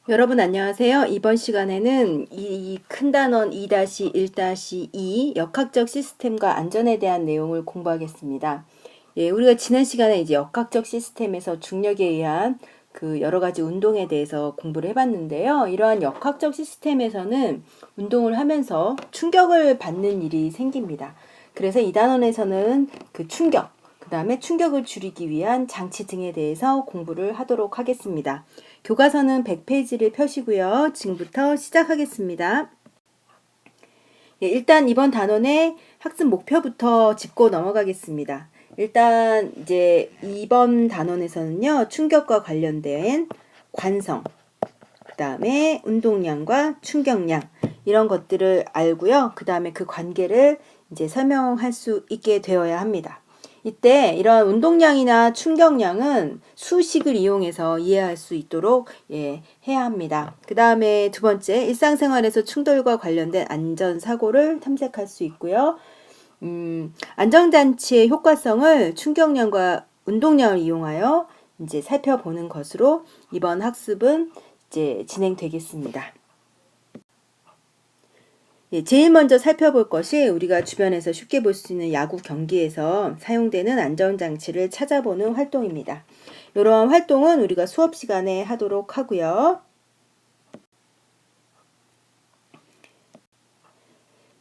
여러분 안녕하세요. 이번 시간에는 이 큰 단원 2-1-2 역학적 시스템과 안전에 대한 내용을 공부하겠습니다. 예, 우리가 지난 시간에 이제 역학적 시스템에서 중력에 의한 그 여러 가지 운동에 대해서 공부를 해봤는데요. 이러한 역학적 시스템에서는 운동을 하면서 충격을 받는 일이 생깁니다. 그래서 이 단원에서는 그 충격, 그 다음에 충격을 줄이기 위한 장치 등에 대해서 공부를 하도록 하겠습니다. 교과서는 100페이지를 펴시고요. 지금부터 시작하겠습니다. 예, 일단 이번 단원의 학습 목표부터 짚고 넘어가겠습니다. 일단 이제 이번 단원에서는요. 충격과 관련된 관성, 그 다음에 운동량과 충격량 이런 것들을 알고요. 그 다음에 그 관계를 이제 설명할 수 있게 되어야 합니다. 이때 이런 운동량이나 충격량은 수식을 이용해서 이해할 수 있도록 해야 합니다. 그 다음에 두 번째, 일상생활에서 충돌과 관련된 안전사고를 탐색할 수 있고요. 안전장치의 효과성을 충격량과 운동량을 이용하여 이제 살펴보는 것으로 이번 학습은 이제 진행되겠습니다. 예, 제일 먼저 살펴볼 것이 우리가 주변에서 쉽게 볼 수 있는 야구 경기에서 사용되는 안전장치를 찾아보는 활동입니다. 이러한 활동은 우리가 수업 시간에 하도록 하고요.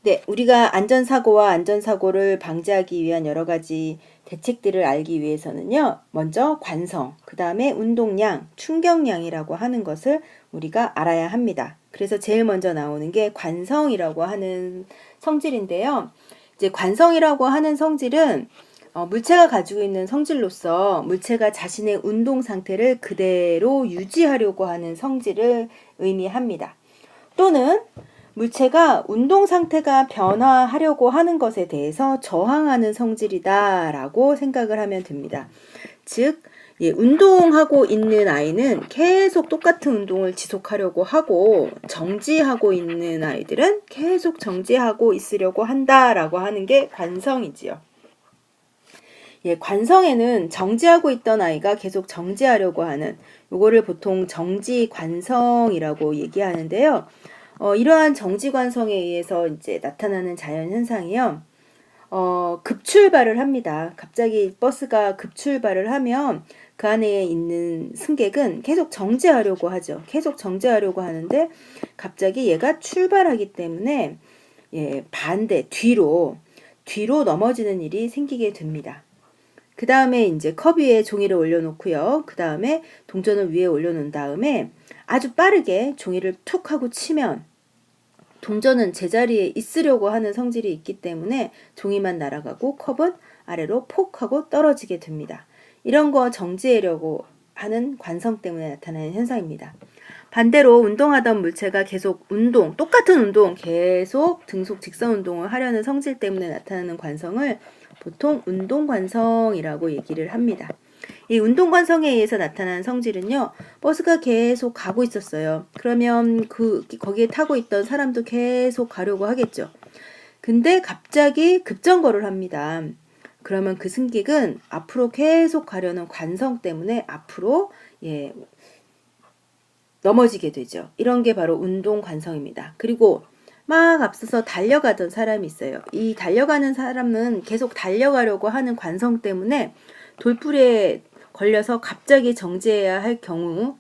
네, 우리가 안전사고와 안전사고를 방지하기 위한 여러 가지 대책들을 알기 위해서는요. 먼저 관성, 그 다음에 운동량, 충격량이라고 하는 것을 우리가 알아야 합니다. 그래서 제일 먼저 나오는 게 관성이라고 하는 성질인데요. 이제 관성이라고 하는 성질은 물체가 가지고 있는 성질로서 물체가 자신의 운동 상태를 그대로 유지하려고 하는 성질을 의미합니다. 또는 물체가 운동 상태가 변화하려고 하는 것에 대해서 저항하는 성질이다라고 생각을 하면 됩니다. 즉, 운동하고 있는 아이는 계속 똑같은 운동을 지속하려고 하고 정지하고 있는 아이들은 계속 정지하고 있으려고 한다라고 하는 게 관성이지요. 예, 관성에는 정지하고 있던 아이가 계속 정지하려고 하는 요거를 보통 정지 관성이라고 얘기하는데요. 이러한 정지 관성에 의해서 이제 나타나는 자연 현상이요. 급출발을 합니다. 갑자기 버스가 급출발을 하면 그 안에 있는 승객은 계속 정지하려고 하죠. 계속 정지하려고 하는데 갑자기 얘가 출발하기 때문에 반대 뒤로 넘어지는 일이 생기게 됩니다. 그 다음에 이제 컵 위에 종이를 올려놓고요. 그 다음에 동전을 위에 올려놓은 다음에 아주 빠르게 종이를 툭 하고 치면 동전은 제자리에 있으려고 하는 성질이 있기 때문에 종이만 날아가고 컵은 아래로 폭 하고 떨어지게 됩니다. 이런 거 정지하려고 하는 관성 때문에 나타나는 현상입니다. 반대로 운동하던 물체가 계속 똑같은 운동, 계속 등속 직선 운동을 하려는 성질 때문에 나타나는 관성을 보통 운동관성이라고 얘기를 합니다. 이 운동관성에 의해서 나타나는 성질은요. 버스가 계속 가고 있었어요. 그러면 거기에 타고 있던 사람도 계속 가려고 하겠죠. 근데 갑자기 급정거를 합니다. 그러면 그 승객은 앞으로 계속 가려는 관성 때문에 앞으로 넘어지게 되죠. 이런 게 바로 운동관성입니다. 그리고 막 앞서서 달려가던 사람이 있어요. 이 달려가는 사람은 계속 달려가려고 하는 관성 때문에 돌풀이에 걸려서 갑자기 정지해야 할 경우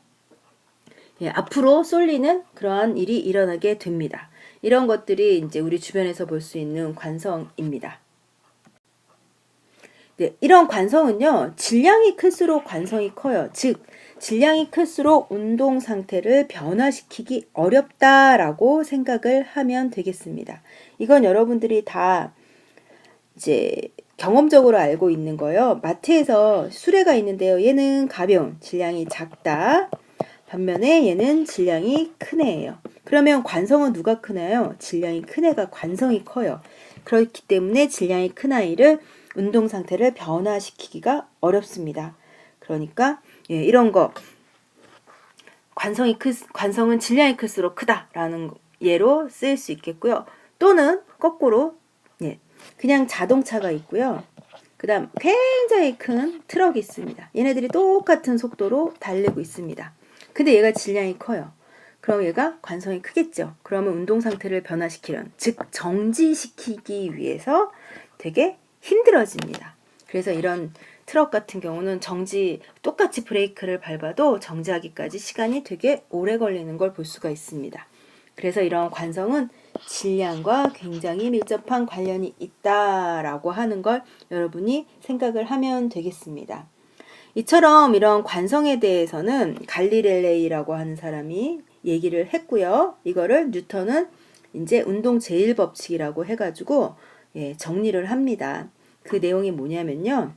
앞으로 쏠리는 그러한 일이 일어나게 됩니다. 이런 것들이 이제 우리 주변에서 볼 수 있는 관성입니다. 네, 이런 관성은요. 질량이 클수록 관성이 커요. 즉 질량이 클수록 운동 상태를 변화시키기 어렵다라고 생각을 하면 되겠습니다. 이건 여러분들이 다 이제 경험적으로 알고 있는 거예요. 마트에서 수레가 있는데요. 얘는 가벼운, 질량이 작다. 반면에 얘는 질량이 큰 애예요. 그러면 관성은 누가 크나요? 질량이 큰 애가 관성이 커요. 그렇기 때문에 질량이 큰 아이를 운동 상태를 변화시키기가 어렵습니다. 그러니까 이런 거 관성은 질량이 클수록 크다라는 예로 쓰일 수 있겠고요. 또는 거꾸로 그냥 자동차가 있고요. 그 다음 굉장히 큰 트럭이 있습니다. 얘네들이 똑같은 속도로 달리고 있습니다. 근데 얘가 질량이 커요. 그럼 얘가 관성이 크겠죠. 그러면 운동 상태를 변화시키려는, 즉 정지시키기 위해서 되게 힘들어집니다. 그래서 이런 트럭 같은 경우는 똑같이 브레이크를 밟아도 정지하기까지 시간이 되게 오래 걸리는 걸 볼 수가 있습니다. 그래서 이런 관성은 질량과 굉장히 밀접한 관련이 있다라고 하는 걸 여러분이 생각을 하면 되겠습니다. 이처럼 이런 관성에 대해서는 갈리렐레이라고 하는 사람이 얘기를 했고요. 이거를 뉴턴은 이제 운동 제1법칙이라고 해가지고 정리를 합니다. 그 내용이 뭐냐면요.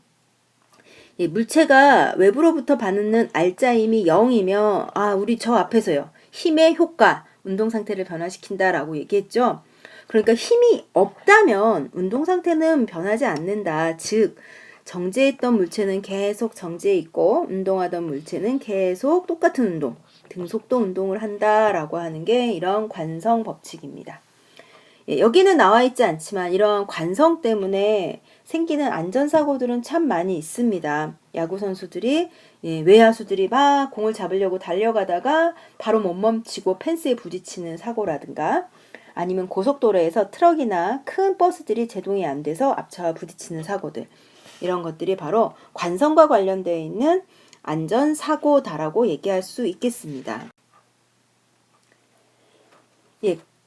물체가 외부로부터 받는 알짜힘이 0이면 우리 저 앞에서요. 힘의 효과, 운동 상태를 변화시킨다라고 얘기했죠. 그러니까 힘이 없다면 운동 상태는 변하지 않는다. 즉 정지했던 물체는 계속 정지해 있고 운동하던 물체는 계속 똑같은 운동, 등속도 운동을 한다라고 하는 게 이런 관성 법칙입니다. 여기는 나와 있지 않지만 이런 관성 때문에 생기는 안전사고들은 참 많이 있습니다. 야구 선수들이 외야수들이 막 공을 잡으려고 달려가다가 바로 못 멈추고 펜스에 부딪히는 사고라든가 아니면 고속도로에서 트럭이나 큰 버스들이 제동이 안 돼서 앞차와 부딪히는 사고들, 이런 것들이 바로 관성과 관련되어 있는 안전사고다라고 얘기할 수 있겠습니다.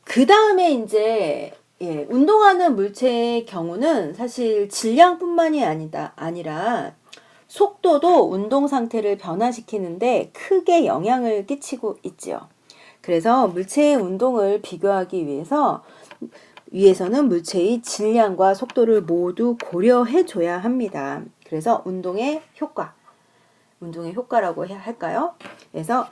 그 다음에 이제 운동하는 물체의 경우는 사실 질량뿐만이 아니라 속도도 운동 상태를 변화시키는데 크게 영향을 끼치고 있죠. 그래서 물체의 운동을 비교하기 위해서는 물체의 질량과 속도를 모두 고려해 줘야 합니다. 그래서 운동의 효과라고 할까요? 그래서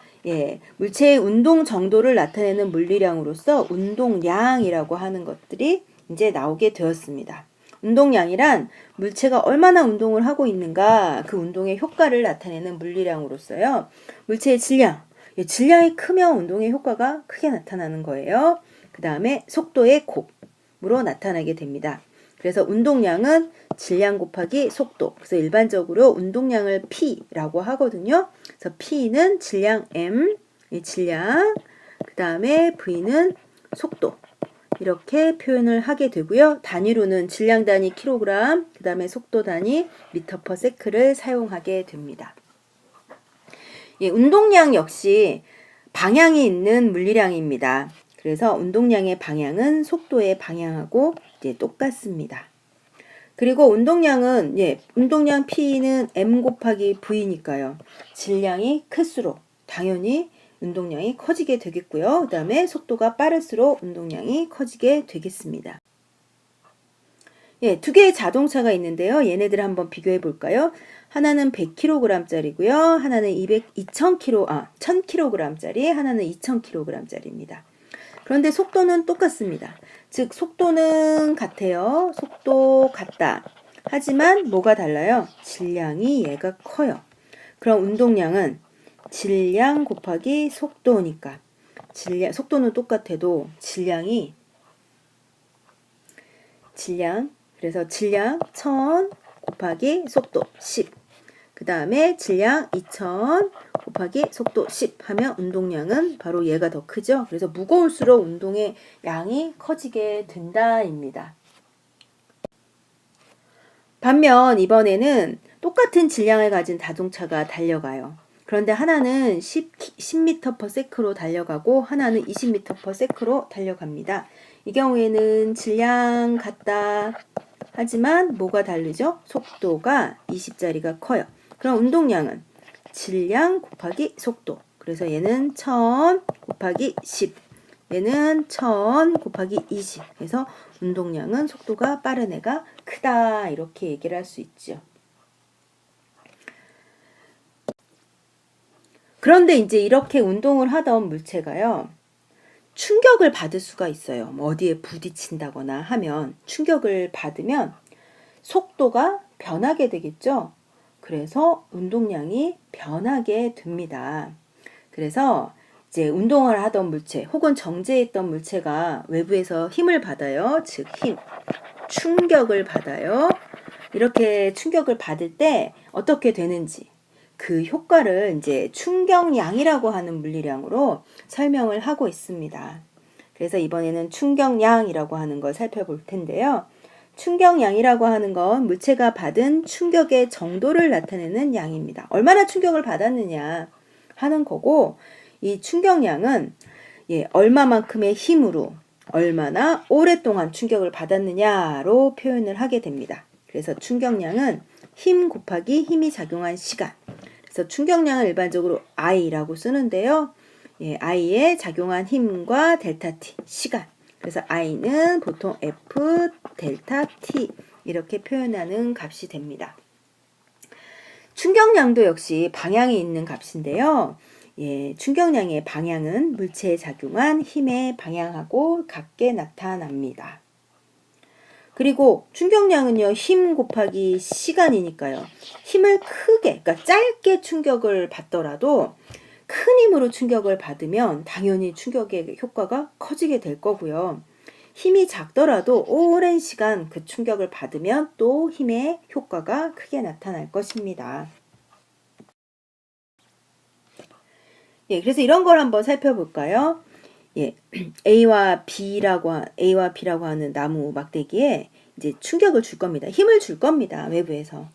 물체의 운동 정도를 나타내는 물리량으로서 운동량이라고 하는 것들이 이제 나오게 되었습니다. 운동량이란 물체가 얼마나 운동을 하고 있는가, 그 운동의 효과를 나타내는 물리량으로서요. 물체의 질량이 크면 운동의 효과가 크게 나타나는 거예요. 그 다음에 속도의 곱으로 나타나게 됩니다. 그래서 운동량은 질량 곱하기 속도. 그래서 일반적으로 운동량을 P라고 하거든요. 그래서 P는 질량 M, 질량, 그 다음에 V는 속도. 이렇게 표현을 하게 되고요. 단위로는 질량 단위 킬로그램, 그 다음에 속도 단위 미터 퍼 세크를 사용하게 됩니다. 운동량 역시 방향이 있는 물리량입니다. 그래서 운동량의 방향은 속도의 방향하고 똑같습니다. 그리고 운동량 P는 M 곱하기 V니까요. 질량이 클수록 당연히 운동량이 커지게 되겠고요. 그 다음에 속도가 빠를수록 운동량이 커지게 되겠습니다. 두 개의 자동차가 있는데요. 얘네들 한번 비교해 볼까요? 하나는 100kg짜리고요. 하나는 1000kg짜리, 하나는 2000kg짜리입니다. 그런데 속도는 똑같습니다. 즉 속도는 같아요. 속도 같다. 하지만 뭐가 달라요? 질량이 얘가 커요. 그럼 운동량은 질량 곱하기 속도니까 속도는 똑같아도 그래서 질량 1000 곱하기 속도 10, 그 다음에 질량 2000 곱하기 속도 10 하면 운동량은 바로 얘가 더 크죠. 그래서 무거울수록 운동의 양이 커지게 된다입니다. 반면 이번에는 똑같은 질량을 가진 자동차가 달려가요. 그런데 하나는 10m/s로 달려가고 하나는 20m/s로 달려갑니다. 이 경우에는 질량 같다. 하지만 뭐가 다르죠? 속도가 20짜리가 커요. 그럼 운동량은 질량 곱하기 속도. 그래서 얘는 1000 곱하기 10. 얘는 1000 곱하기 20. 그래서 운동량은 속도가 빠른 애가 크다. 이렇게 얘기를 할 수 있죠. 그런데 이제 이렇게 운동을 하던 물체가요. 충격을 받을 수가 있어요. 어디에 부딪힌다거나 하면 충격을 받으면 속도가 변하게 되겠죠. 그래서 운동량이 변하게 됩니다. 그래서 이제 운동을 하던 물체 혹은 정지했던 물체가 외부에서 힘을 받아요. 즉 충격을 받아요. 이렇게 충격을 받을 때 어떻게 되는지, 그 효과를 이제 충격량이라고 하는 물리량으로 설명을 하고 있습니다. 그래서 이번에는 충격량이라고 하는 걸 살펴볼 텐데요. 충격량이라고 하는 건 물체가 받은 충격의 정도를 나타내는 양입니다. 얼마나 충격을 받았느냐 하는 거고, 이 충격량은 얼마만큼의 힘으로 얼마나 오랫동안 충격을 받았느냐로 표현을 하게 됩니다. 그래서 충격량은 힘 곱하기 힘이 작용한 시간. 그래서 충격량을 일반적으로 I라고 쓰는데요. I에 작용한 힘과 델타 T, 시간. 그래서 I는 보통 F 델타 T 이렇게 표현하는 값이 됩니다. 충격량도 역시 방향이 있는 값인데요. 충격량의 방향은 물체에 작용한 힘의 방향하고 같게 나타납니다. 그리고 충격량은요, 힘 곱하기 시간이니까요. 힘을 크게, 그러니까 짧게 충격을 받더라도 큰 힘으로 충격을 받으면 당연히 충격의 효과가 커지게 될 거고요. 힘이 작더라도 오랜 시간 그 충격을 받으면 또 힘의 효과가 크게 나타날 것입니다. 그래서 이런 걸 한번 살펴볼까요? A와 B라고 하는 나무 막대기에 이제 충격을 줄 겁니다. 힘을 줄 겁니다. 외부에서.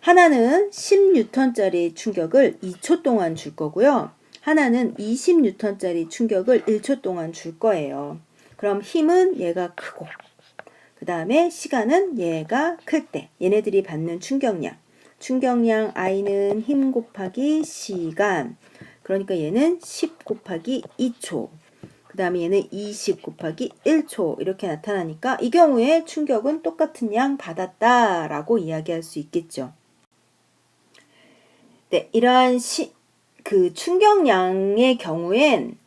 하나는 10N짜리 충격을 2초 동안 줄 거고요. 하나는 20N짜리 충격을 1초 동안 줄 거예요. 그럼 힘은 얘가 크고, 그 다음에 시간은 얘가 클 때, 얘네들이 받는 충격량 I는 힘 곱하기 시간, 그러니까 얘는 10 곱하기 2초, 그 다음에 얘는 20 곱하기 1초 이렇게 나타나니까 이 경우에 충격은 똑같은 양 받았다라고 이야기할 수 있겠죠. 이러한 그 충격량의 경우엔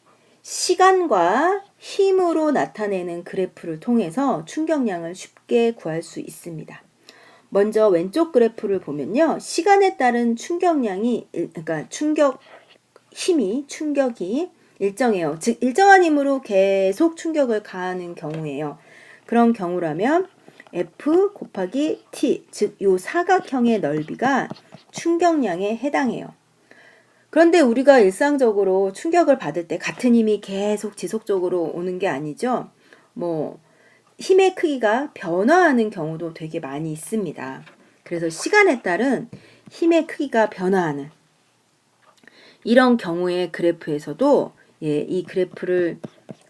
시간과 힘으로 나타내는 그래프를 통해서 충격량을 쉽게 구할 수 있습니다. 먼저 왼쪽 그래프를 보면요. 시간에 따른 충격량이, 그러니까 충격이 일정해요. 즉 일정한 힘으로 계속 충격을 가하는 경우예요. 그런 경우라면 F 곱하기 T, 즉 요 사각형의 넓이가 충격량에 해당해요. 그런데 우리가 일상적으로 충격을 받을 때 같은 힘이 계속 지속적으로 오는 게 아니죠. 힘의 크기가 변화하는 경우도 되게 많이 있습니다. 그래서 시간에 따른 힘의 크기가 변화하는 이런 경우의 그래프에서도 이 그래프를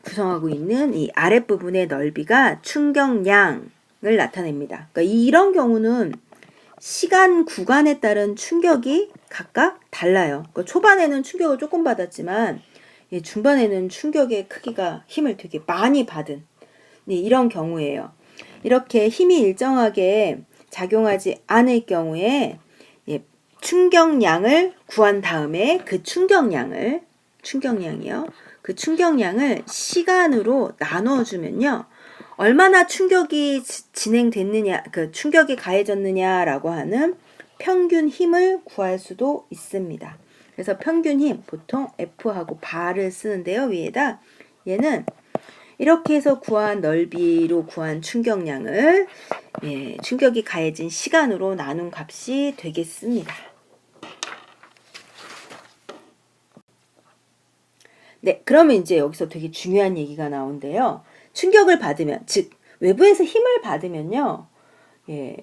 구성하고 있는 이 아랫부분의 넓이가 충격량을 나타냅니다. 그러니까 이런 경우는 시간 구간에 따른 충격이 각각 달라요. 그러니까 초반에는 충격을 조금 받았지만 중반에는 충격의 크기가 힘을 되게 많이 받은 이런 경우예요. 이렇게 힘이 일정하게 작용하지 않을 경우에 충격량을 구한 다음에 그 충격량을 시간으로 나눠주면요. 얼마나 충격이 진행됐느냐, 그 충격이 가해졌느냐라고 하는 평균 힘을 구할 수도 있습니다. 그래서 평균 힘, 보통 F하고 바를 쓰는데요. 위에다 얘는 이렇게 해서 구한 넓이로 구한 충격량을 충격이 가해진 시간으로 나눈 값이 되겠습니다. 그러면 이제 여기서 되게 중요한 얘기가 나오는데요. 충격을 받으면, 즉 외부에서 힘을 받으면요.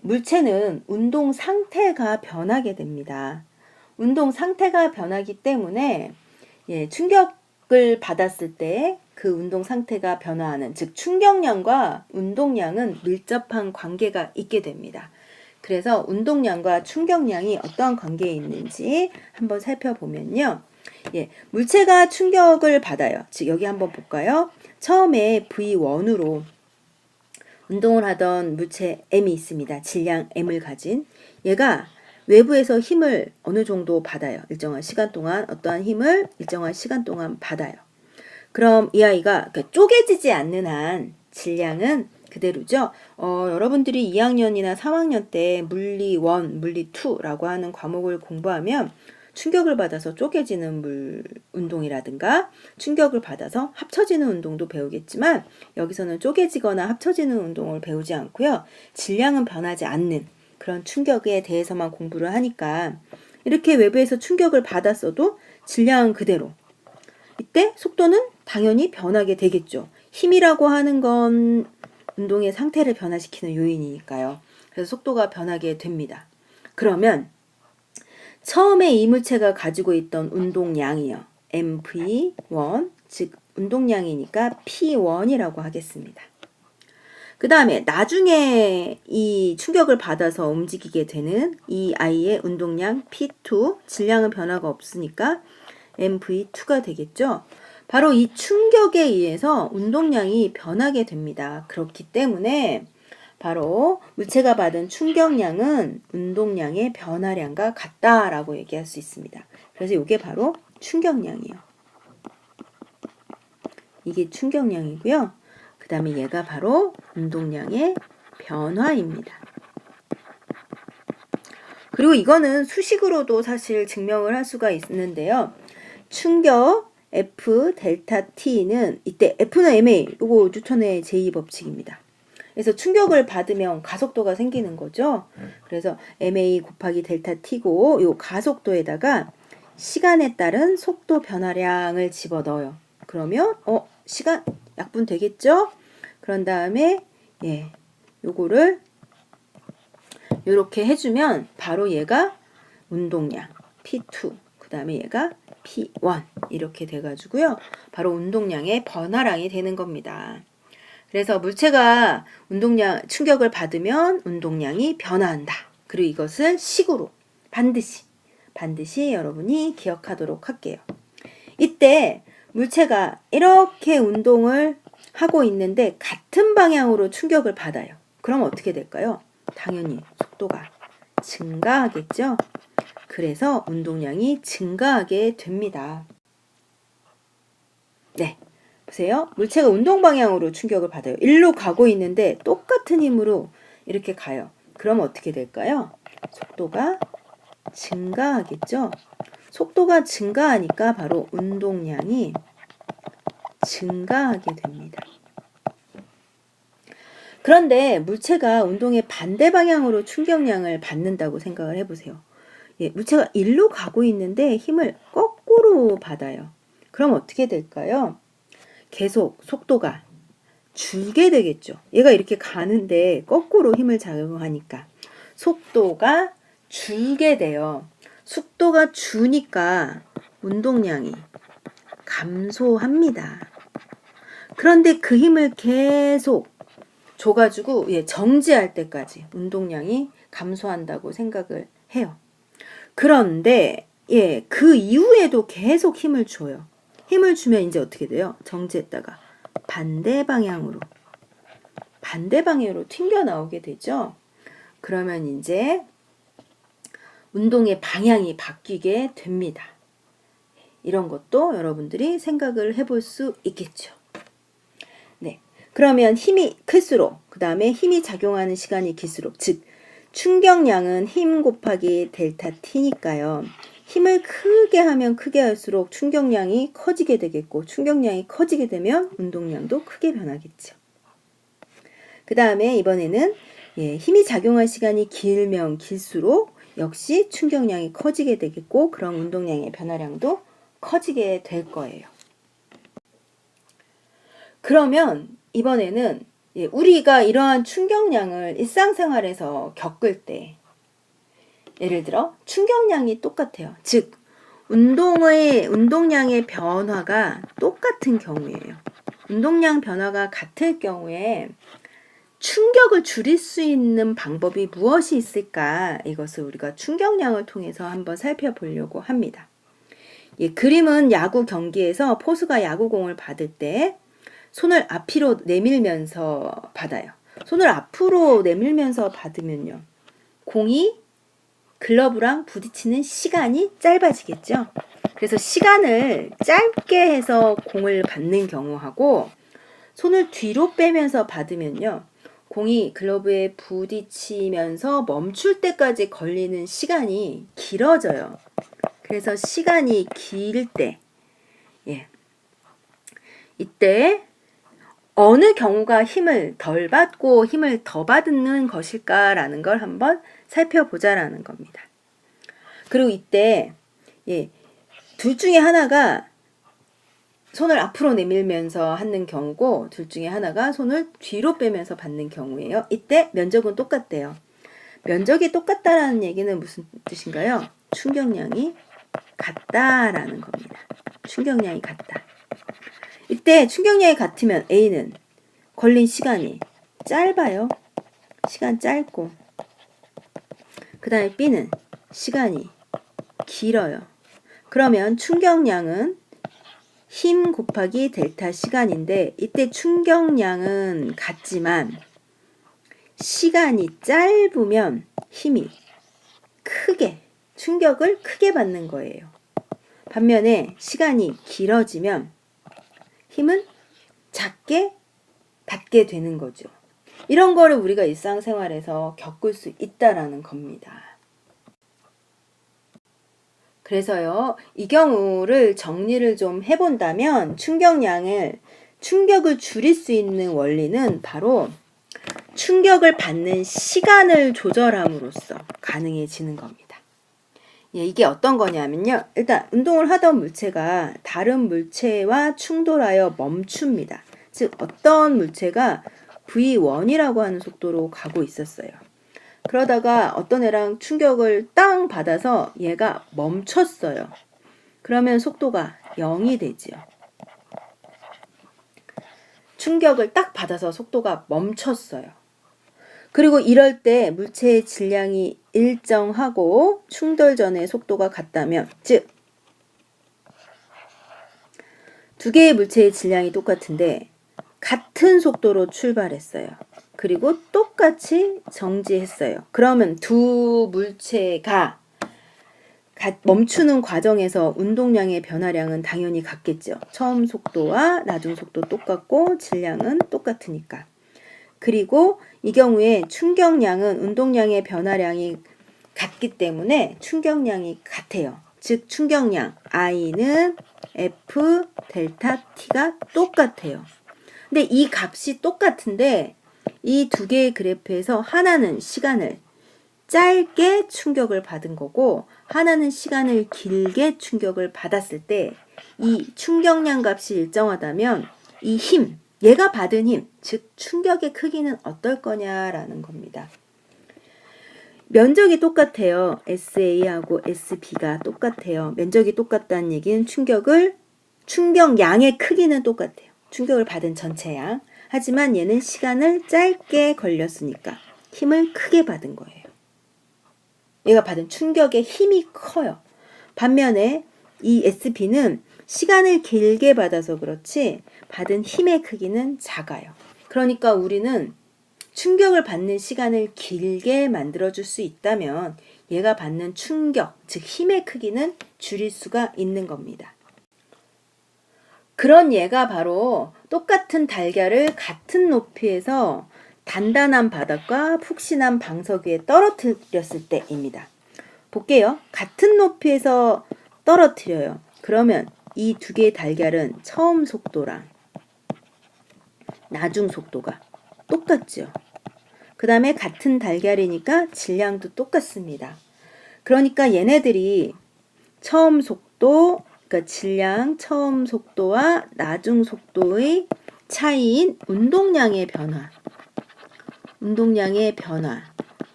물체는 운동 상태가 변하게 됩니다. 운동 상태가 변하기 때문에 충격을 받았을 때 그 운동 상태가 변화하는, 즉 충격량과 운동량은 밀접한 관계가 있게 됩니다. 그래서 운동량과 충격량이 어떠한 관계에 있는지 한번 살펴보면요. 물체가 충격을 받아요. 즉 여기 한번 볼까요? 처음에 V1으로 운동을 하던 물체 M이 있습니다. 질량 M을 가진 얘가 외부에서 힘을 어느 정도 받아요. 일정한 시간 동안 어떠한 힘을 일정한 시간 동안 받아요. 그럼 이 아이가 쪼개지지 않는 한 질량은 그대로죠. 여러분들이 2학년이나 3학년 때 물리 1, 물리 2라고 하는 과목을 공부하면 충격을 받아서 쪼개지는 물 운동이라든가 충격을 받아서 합쳐지는 운동도 배우겠지만 여기서는 쪼개지거나 합쳐지는 운동을 배우지 않고요. 질량은 변하지 않는 그런 충격에 대해서만 공부를 하니까 이렇게 외부에서 충격을 받았어도 질량은 그대로. 이때 속도는 당연히 변하게 되겠죠. 힘이라고 하는 건 운동의 상태를 변화시키는 요인이니까요. 그래서 속도가 변하게 됩니다. 그러면 처음에 이 물체가 가지고 있던 운동량이요. mv1, 즉 운동량이니까 p1이라고 하겠습니다. 그 다음에 나중에 이 충격을 받아서 움직이게 되는 이 아이의 운동량 p2, 질량은 변화가 없으니까 mv2가 되겠죠. 바로 이 충격에 의해서 운동량이 변하게 됩니다. 그렇기 때문에 바로 물체가 받은 충격량은 운동량의 변화량과 같다라고 얘기할 수 있습니다. 그래서 이게 바로 충격량이에요. 이게 충격량이고요. 그 다음에 얘가 바로 운동량의 변화입니다. 그리고 이거는 수식으로도 사실 증명을 할 수가 있는데요. 충격 F 델타 T는 이때 F는 ma, 이거 뉴턴의 제2법칙입니다. 그래서 충격을 받으면 가속도가 생기는 거죠. 그래서 ma 곱하기 델타 t고 요 가속도에다가 시간에 따른 속도 변화량을 집어넣어요. 그러면 시간 약분 되겠죠? 그런 다음에 요거를 요렇게 해주면 바로 얘가 운동량 P2, 그 다음에 얘가 P1 이렇게 돼가지고요. 바로 운동량의 변화량이 되는 겁니다. 그래서 물체가 운동량 충격을 받으면 운동량이 변화한다. 그리고 이것을 식으로 반드시 여러분이 기억하도록 할게요. 이때 물체가 이렇게 운동을 하고 있는데 같은 방향으로 충격을 받아요. 그럼 어떻게 될까요? 당연히 속도가 증가하겠죠? 그래서 운동량이 증가하게 됩니다. 네. 보세요. 물체가 운동 방향으로 충격을 받아요. 일로 가고 있는데 똑같은 힘으로 이렇게 가요. 그럼 어떻게 될까요? 속도가 증가하겠죠? 속도가 증가하니까 바로 운동량이 증가하게 됩니다. 그런데 물체가 운동의 반대 방향으로 충격량을 받는다고 생각을 해보세요. 물체가 일로 가고 있는데 힘을 거꾸로 받아요. 그럼 어떻게 될까요? 계속 속도가 줄게 되겠죠. 얘가 이렇게 가는데 거꾸로 힘을 작용하니까 속도가 줄게 돼요. 속도가 주니까 운동량이 감소합니다. 그런데 그 힘을 계속 줘가지고 정지할 때까지 운동량이 감소한다고 생각을 해요. 그런데 그 이후에도 계속 힘을 줘요. 힘을 주면 이제 어떻게 돼요? 정지했다가 반대 방향으로 튕겨 나오게 되죠. 그러면 이제 운동의 방향이 바뀌게 됩니다. 이런 것도 여러분들이 생각을 해볼 수 있겠죠. 네. 그러면 힘이 클수록, 그 다음에 힘이 작용하는 시간이 길수록, 즉 충격량은 힘 곱하기 델타 t니까요. 힘을 크게 하면 크게 할수록 충격량이 커지게 되겠고, 충격량이 커지게 되면 운동량도 크게 변하겠죠. 그 다음에 이번에는 힘이 작용할 시간이 길면 길수록 역시 충격량이 커지게 되겠고, 그런 운동량의 변화량도 커지게 될 거예요. 그러면 이번에는 우리가 이러한 충격량을 일상생활에서 겪을 때, 예를 들어 충격량이 똑같아요. 즉 운동량의 변화가 똑같은 경우예요. 운동량 변화가 같을 경우에 충격을 줄일 수 있는 방법이 무엇이 있을까? 이것을 우리가 충격량을 통해서 한번 살펴보려고 합니다. 그림은 야구 경기에서 포수가 야구공을 받을 때 손을 앞으로 내밀면서 받아요. 손을 앞으로 내밀면서 받으면요, 공이 글러브랑 부딪히는 시간이 짧아지겠죠. 그래서 시간을 짧게 해서 공을 받는 경우하고, 손을 뒤로 빼면서 받으면요, 공이 글러브에 부딪히면서 멈출 때까지 걸리는 시간이 길어져요. 그래서 시간이 길 때, 이때 어느 경우가 힘을 덜 받고 힘을 더 받는 것일까라는 걸 한번 살펴보자라는 겁니다. 그리고 이때 둘 중에 하나가 손을 앞으로 내밀면서 하는 경우고 둘 중에 하나가 손을 뒤로 빼면서 받는 경우예요. 이때 면적은 똑같대요. 면적이 똑같다라는 얘기는 무슨 뜻인가요? 충격량이 같다라는 겁니다. 충격량이 같다. 이때 충격량이 같으면 A는 걸린 시간이 짧아요. 시간 짧고. 그 다음에 B는 시간이 길어요. 그러면 충격량은 힘 곱하기 델타 시간인데 이때 충격량은 같지만 시간이 짧으면 힘이 충격을 크게 받는 거예요. 반면에 시간이 길어지면 힘은 작게 받게 되는 거죠. 이런 거를 우리가 일상생활에서 겪을 수 있다라는 겁니다. 그래서요, 이 경우를 정리를 좀 해본다면 충격을 줄일 수 있는 원리는 바로 충격을 받는 시간을 조절함으로써 가능해지는 겁니다. 이게 어떤 거냐면요. 일단 운동을 하던 물체가 다른 물체와 충돌하여 멈춥니다. 즉 어떤 물체가 V1이라고 하는 속도로 가고 있었어요. 그러다가 어떤 애랑 충격을 땅 받아서 얘가 멈췄어요. 그러면 속도가 0이 되지요. 충격을 딱 받아서 속도가 멈췄어요. 그리고 이럴 때 물체의 질량이 일정하고 충돌 전의 속도가 같다면, 즉 두 개의 물체의 질량이 똑같은데 같은 속도로 출발했어요. 그리고 똑같이 정지했어요. 그러면 두 물체가 멈추는 과정에서 운동량의 변화량은 당연히 같겠죠. 처음 속도와 나중 속도 똑같고 질량은 똑같으니까. 그리고 이 경우에 충격량은 운동량의 변화량이 같기 때문에 충격량이 같아요. 즉 충격량 I는 F 델타 T가 똑같아요. 근데 이 값이 똑같은데 이 두 개의 그래프에서 하나는 시간을 짧게 충격을 받은 거고 하나는 시간을 길게 충격을 받았을 때 이 충격량 값이 일정하다면 이 힘, 얘가 받은 힘, 즉 충격의 크기는 어떨 거냐라는 겁니다. 면적이 똑같아요. SA하고 SB가 똑같아요. 면적이 똑같다는 얘기는 충격량의 크기는 똑같아요. 충격을 받은 전체 양. 하지만 얘는 시간을 짧게 걸렸으니까 힘을 크게 받은 거예요. 얘가 받은 충격의 힘이 커요. 반면에 이 SB는 시간을 길게 받아서 그렇지 받은 힘의 크기는 작아요. 그러니까 우리는 충격을 받는 시간을 길게 만들어줄 수 있다면 얘가 받는 충격, 즉 힘의 크기는 줄일 수가 있는 겁니다. 그런 예가 바로 똑같은 달걀을 같은 높이에서 단단한 바닥과 푹신한 방석 위에 떨어뜨렸을 때입니다. 볼게요. 같은 높이에서 떨어뜨려요. 그러면 이 두 개의 달걀은 처음 속도랑 나중 속도가 똑같죠. 그 다음에 같은 달걀이니까 질량도 똑같습니다. 그러니까 얘네들이 처음 속도, 그러니까 질량, 처음 속도와 나중 속도의 차이인 운동량의 변화,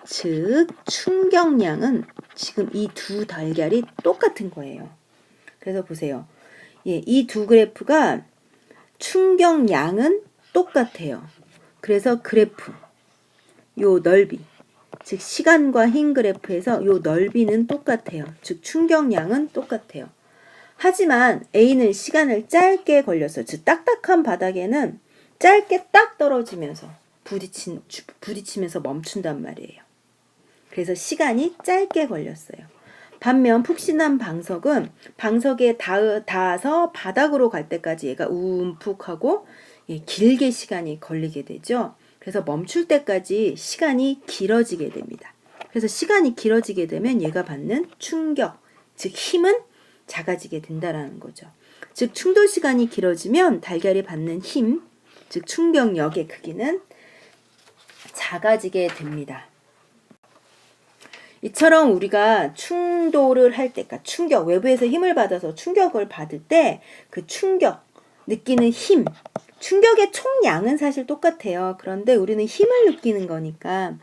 즉 충격량은 지금 이 두 달걀이 똑같은 거예요. 그래서 보세요. 이 두 그래프가 충격량은 똑같아요. 그래서 그래프, 요 넓이, 즉 시간과 힘 그래프에서 요 넓이는 똑같아요. 즉 충격량은 똑같아요. 하지만 A는 시간을 짧게 걸렸어요. 즉 딱딱한 바닥에는 짧게 딱 떨어지면서 부딪히면서 멈춘단 말이에요. 그래서 시간이 짧게 걸렸어요. 반면 푹신한 방석은 방석에 닿아서 바닥으로 갈 때까지 얘가 움푹하고 길게 시간이 걸리게 되죠. 그래서 멈출 때까지 시간이 길어지게 됩니다. 그래서 시간이 길어지게 되면 얘가 받는 충격, 즉 힘은 작아지게 된다라는 거죠. 즉 충돌 시간이 길어지면 달걀이 받는 힘, 즉 충격력의 크기는 작아지게 됩니다. 이처럼 우리가 충돌을 할 때, 그러니까 충격, 외부에서 힘을 받아서 충격을 받을 때 그 충격, 느끼는 힘, 충격의 총량은 사실 똑같아요. 그런데 우리는 힘을 느끼는 거니까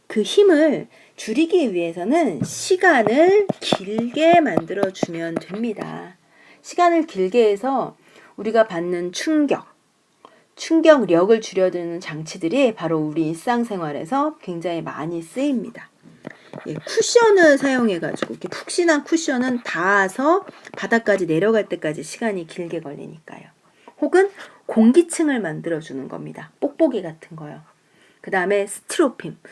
그 힘을 줄이기 위해서는 시간을 길게 만들어주면 됩니다. 시간을 길게 해서 우리가 받는 충격력을 줄여드는 장치들이 바로 우리 일상생활에서 굉장히 많이 쓰입니다. 예, 쿠션을 사용해가지고 이렇게 푹신한 쿠션은 닿아서 바닥까지 내려갈 때까지 시간이 길게 걸리니까요. 혹은 공기층을 만들어주는 겁니다. 뽁뽁이 같은 거요. 그 다음에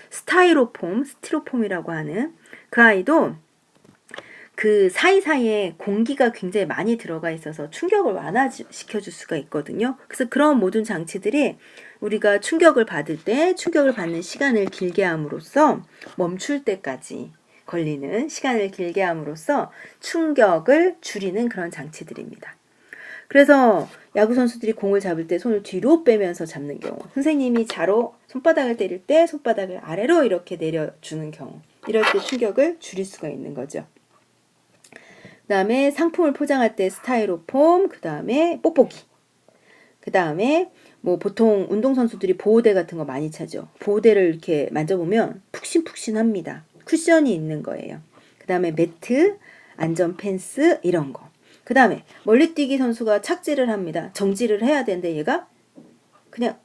스티로폼이라고 하는 그 아이도 그 사이사이에 공기가 굉장히 많이 들어가 있어서 충격을 완화시켜줄 수가 있거든요. 그래서 그런 모든 장치들이 우리가 충격을 받을 때 충격을 받는 시간을 길게 함으로써 멈출 때까지 걸리는 시간을 길게 함으로써 충격을 줄이는 그런 장치들입니다. 그래서 야구 선수들이 공을 잡을 때 손을 뒤로 빼면서 잡는 경우, 선생님이 자로 손바닥을 때릴 때 손바닥을 아래로 이렇게 내려주는 경우, 이럴 때 충격을 줄일 수가 있는 거죠. 그 다음에 상품을 포장할 때 스타이로폼, 그 다음에 뽁뽁이, 그 다음에 뭐 보통 운동선수들이 보호대 같은 거 많이 차죠. 보호대를 이렇게 만져보면 푹신푹신합니다. 쿠션이 있는 거예요. 그 다음에 매트, 안전 펜스 이런 거. 그 다음에 멀리뛰기 선수가 착지를 합니다. 정지를 해야 되는데 얘가 그냥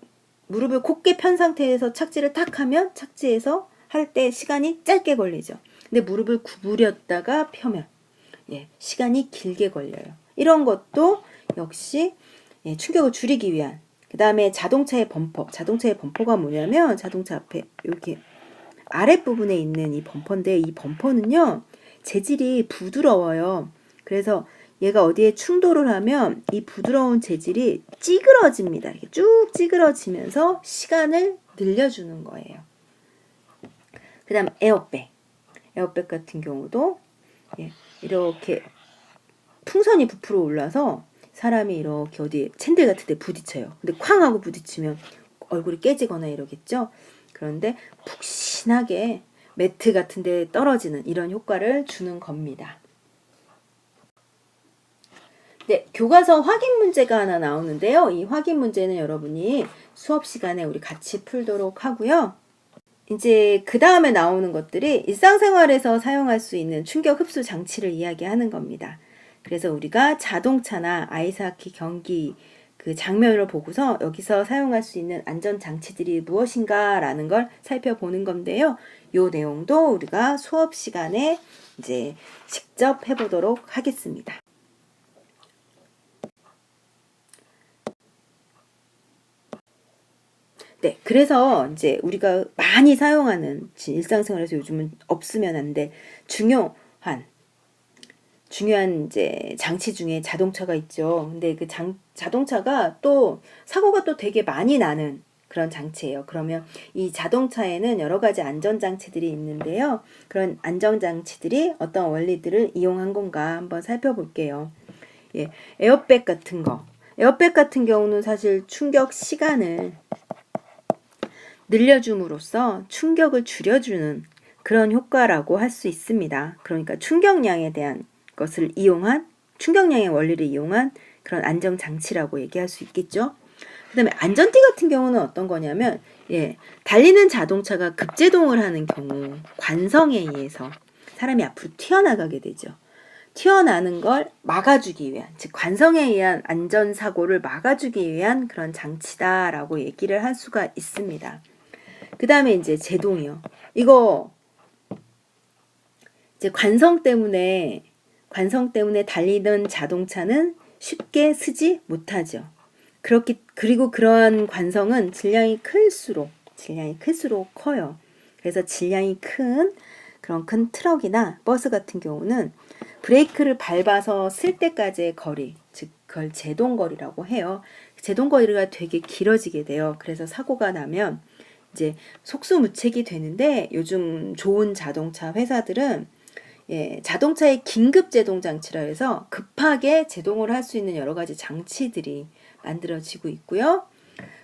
무릎을 곧게 편 상태에서 착지를 탁 하면 착지해서 할 때 시간이 짧게 걸리죠. 근데 무릎을 구부렸다가 펴면 시간이 길게 걸려요. 이런 것도 역시 충격을 줄이기 위한. 그 다음에 자동차의 범퍼가 뭐냐면 자동차 앞에 이렇게 아랫부분에 있는 이 범퍼인데 이 범퍼는요 재질이 부드러워요. 그래서 얘가 어디에 충돌을 하면 이 부드러운 재질이 찌그러집니다. 이렇게 쭉 찌그러지면서 시간을 늘려주는 거예요. 그 다음 에어백 같은 경우도 이렇게 풍선이 부풀어 올라서 사람이 이렇게 어디 챈들 같은 데 부딪혀요. 근데 쾅 하고 부딪히면 얼굴이 깨지거나 이러겠죠. 그런데 푹신하게 매트 같은 데 떨어지는 이런 효과를 주는 겁니다. 네, 교과서 확인 문제가 하나 나오는데요. 이 확인 문제는 여러분이 수업 시간에 우리 같이 풀도록 하고요. 이제 그 다음에 나오는 것들이 일상생활에서 사용할 수 있는 충격 흡수 장치를 이야기하는 겁니다. 그래서 우리가 자동차나 아이스하키 경기 그 장면을 보고서 여기서 사용할 수 있는 안전장치들이 무엇인가 라는 걸 살펴보는 건데요. 요 내용도 우리가 수업 시간에 이제 직접 해보도록 하겠습니다. 네, 그래서 이제 우리가 많이 사용하는 일상생활에서 요즘은 없으면 안 돼 중요한 이제 장치 중에 자동차가 있죠. 근데 그 자동차가 또 사고가 또 되게 많이 나는 그런 장치예요. 그러면 이 자동차에는 여러 가지 안전장치들이 있는데요. 그런 안전장치들이 어떤 원리들을 이용한 건가 한번 살펴볼게요. 에어백 같은 경우는 사실 충격 시간을 늘려줌으로써 충격을 줄여주는 그런 효과라고 할 수 있습니다. 그러니까 충격량에 대한 것을 이용한, 충격량의 원리를 이용한 그런 안전장치라고 얘기할 수 있겠죠. 그 다음에 안전띠 같은 경우는 어떤 거냐면 달리는 자동차가 급제동을 하는 경우 관성에 의해서 사람이 앞으로 튀어나가게 되죠. 튀어나오는 걸 막아주기 위한, 즉 관성에 의한 안전사고를 막아주기 위한 그런 장치다라고 얘기를 할 수가 있습니다. 그 다음에 이제 제동이요. 이거 이제 관성 때문에 달리는 자동차는 쉽게 쓰지 못하죠. 그리고 그러한 관성은 질량이 클수록 커요. 그래서 질량이 큰 그런 큰 트럭이나 버스 같은 경우는 브레이크를 밟아서 쓸 때까지의 거리, 즉 그걸 제동거리라고 해요. 제동거리가 되게 길어지게 돼요. 그래서 사고가 나면 이제 속수무책이 되는데 요즘 좋은 자동차 회사들은 자동차의 긴급 제동 장치라 해서 급하게 제동을 할 수 있는 여러 가지 장치들이 만들어지고 있고요.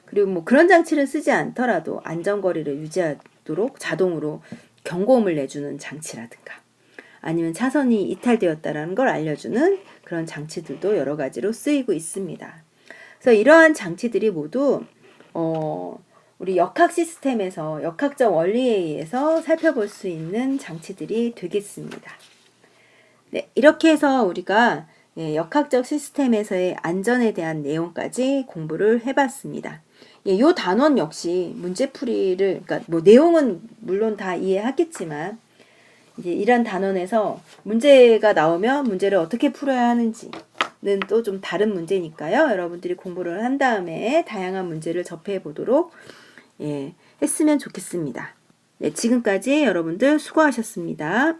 그리고 뭐 그런 장치를 쓰지 않더라도 안전거리를 유지하도록 자동으로 경고음을 내주는 장치라든가 아니면 차선이 이탈되었다라는 걸 알려주는 그런 장치들도 여러 가지로 쓰이고 있습니다. 그래서 이러한 장치들이 모두 우리 역학 시스템에서 역학적 원리에 의해서 살펴볼 수 있는 장치들이 되겠습니다. 네, 이렇게 해서 우리가 역학적 시스템에서의 안전에 대한 내용까지 공부를 해봤습니다. 이 단원 역시 문제풀이를, 그러니까 뭐 내용은 물론 다 이해하겠지만 이제 이런 단원에서 문제가 나오면 문제를 어떻게 풀어야 하는지는 또 좀 다른 문제니까요. 여러분들이 공부를 한 다음에 다양한 문제를 접해 보도록 했으면 좋겠습니다. 네, 지금까지 여러분들 수고하셨습니다.